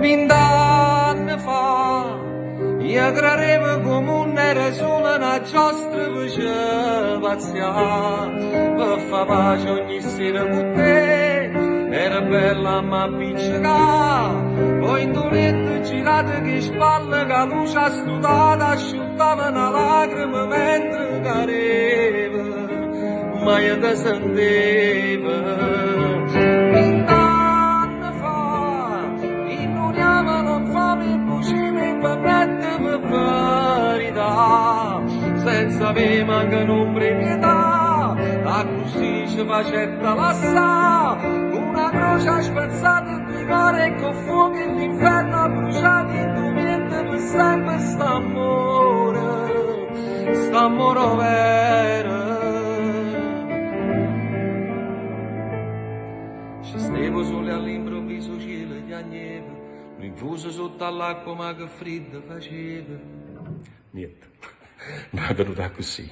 20 anni fa, io credevo come un era solo una giostra faceva pazziare, per far pace ogni sera con te, era bella ma appiccicata, poi in tuo letto girate che spalle, che la luce astutata asciuttava una lacrima mentre cadeva, ma io ti sentiva. 20 anni fa, innuniamo fame e bucine per mettere verità, senza avere manca un'ombra pietà, a così ci facetta lassà, una croce spezzata in due cuore e con fuoco e l'inferno bruciato in due mente per sempre st'amore vero. Ci stevo sole all'improvviso cielo di agneva, rinfuso sotto all'acqua ma che freddo faceva. Niente, ma è venuta così.